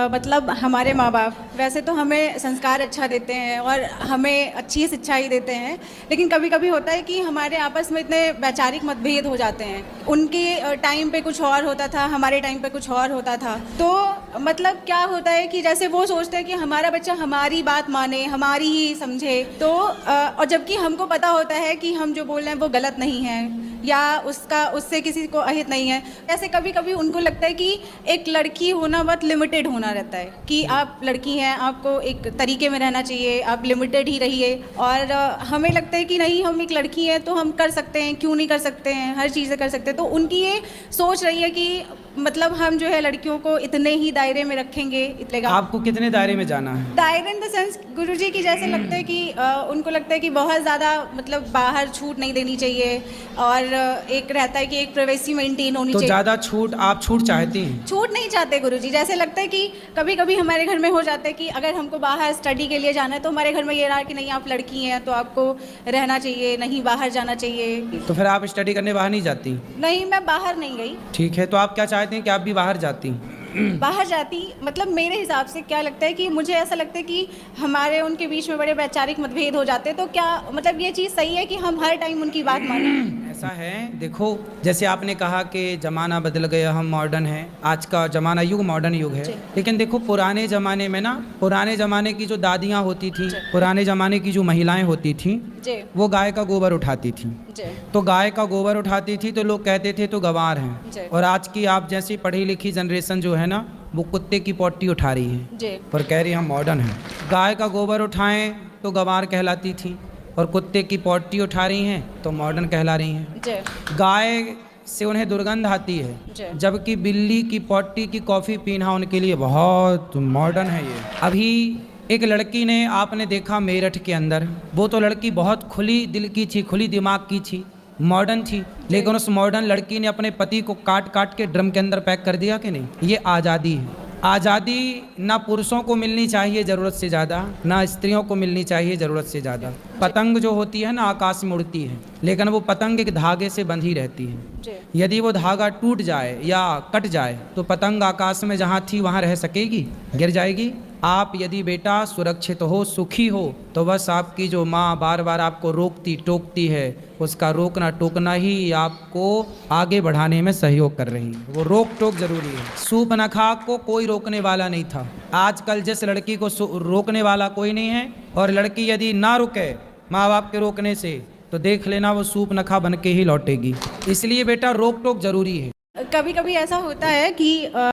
मतलब हमारे माँ बाप वैसे तो हमें संस्कार अच्छा देते हैं और हमें अच्छी शिक्षा ही देते हैं, लेकिन कभी कभी होता है कि हमारे आपस में इतने वैचारिक मतभेद हो जाते हैं। उनके टाइम पे कुछ और होता था, हमारे टाइम पे कुछ और होता था। तो मतलब क्या होता है कि जैसे वो सोचते हैं कि हमारा बच्चा हमारी बात माने, हमारी ही समझे, तो और जबकि हमको पता होता है कि हम जो बोल रहे हैं वो गलत नहीं है या उससे किसी को अहित नहीं है। ऐसे कभी कभी उनको लगता है कि एक लड़की होना बहुत लिमिटेड होना रहता है, कि आप लड़की हैं, आपको एक तरीके में रहना चाहिए, आप लिमिटेड ही रहिए। और हमें लगता है कि नहीं, हम एक लड़की हैं तो हम कर सकते हैं, क्यों नहीं कर सकते हैं, हर चीज़ें कर सकते हैं। तो उनकी ये सोच रही है कि मतलब हम जो है लड़कियों को इतने ही दायरे में रखेंगे। इतने आपको कितने दायरे में जाना है? दायरे इन द सेंस गुरुजी की जैसे लगता है कि उनको लगता है कि बहुत ज़्यादा मतलब बाहर छूट नहीं देनी चाहिए, और एक रहता है कि एक प्राइवेसी मेंटेन होनी तो चाहिए। ज़्यादा छूट, आप छूट चाहती हैं? छूट नहीं चाहते गुरुजी, जैसे लगता है कि कभी कभी हमारे घर में हो जाता है कि अगर हमको बाहर स्टडी के लिए जाना है तो हमारे घर में ये रहा कि नहीं, आप लड़की हैं तो आपको रहना चाहिए, नहीं बाहर जाना चाहिए। तो फिर आप स्टडी करने बाहर नहीं जाती? नहीं, मैं बाहर नहीं गई। ठीक है, तो आप क्या चाहते हैं कि आप भी बाहर जाती? बाहर जाती मतलब मेरे हिसाब से क्या लगता है कि मुझे ऐसा लगता है कि हमारे उनके बीच में बड़े वैचारिक मतभेद हो जाते हैं। तो क्या मतलब ये चीज़ सही है कि हम हर टाइम उनकी बात मानें? ऐसा है, देखो, जैसे आपने कहा कि ज़माना बदल गया, हम मॉडर्न हैं, आज का ज़माना युग मॉडर्न युग है। लेकिन देखो, पुराने ज़माने में ना, पुराने ज़माने की जो दादियाँ होती थी, पुराने ज़माने की जो महिलाएं होती थी, वो गाय का गोबर उठाती थी। तो गाय का गोबर उठाती थी तो लोग कहते थे तो गंवार हैं। और आज की आप जैसी पढ़ी लिखी जनरेशन जो है ना, वो कुत्ते की पोटी उठा रही है और कह रही है हम मॉडर्न हैं। गाय का गोबर उठाएं तो गंवार कहलाती थी, और कुत्ते की पोटी उठा रही हैं तो मॉडर्न कहला रही हैं। गाय से उन्हें दुर्गंध आती है, जबकि बिल्ली की पोटी की कॉफ़ी पीना उनके लिए बहुत मॉडर्न है। ये अभी एक लड़की ने, आपने देखा मेरठ के अंदर, वो तो लड़की बहुत खुली दिल की थी, खुली दिमाग की थी, मॉडर्न थी, लेकिन उस मॉडर्न लड़की ने अपने पति को काट काट के ड्रम के अंदर पैक कर दिया कि नहीं। ये आज़ादी है। आज़ादी ना पुरुषों को मिलनी चाहिए ज़रूरत से ज़्यादा, ना स्त्रियों को मिलनी चाहिए ज़रूरत से ज़्यादा। पतंग जो होती है ना, आकाश में उड़ती है, लेकिन वो पतंग एक धागे से बंधी रहती है। यदि वो धागा टूट जाए या कट जाए तो पतंग आकाश में जहाँ थी वहाँ रह सकेगी? गिर जाएगी। आप यदि बेटा सुरक्षित हो, सुखी हो, तो बस आपकी जो माँ बार बार आपको रोकती टोकती है, उसका रोकना टोकना ही आपको आगे बढ़ाने में सहयोग कर रही है। वो रोक टोक जरूरी है। सूर्पनखा को कोई रोकने वाला नहीं था। आजकल जिस लड़की को रोकने वाला कोई नहीं है, और लड़की यदि ना रुके माँ बाप के रोकने से, तो देख लेना वो सूर्पनखा बन के ही लौटेगी। इसलिए बेटा रोक टोक जरूरी है। कभी कभी ऐसा होता है कि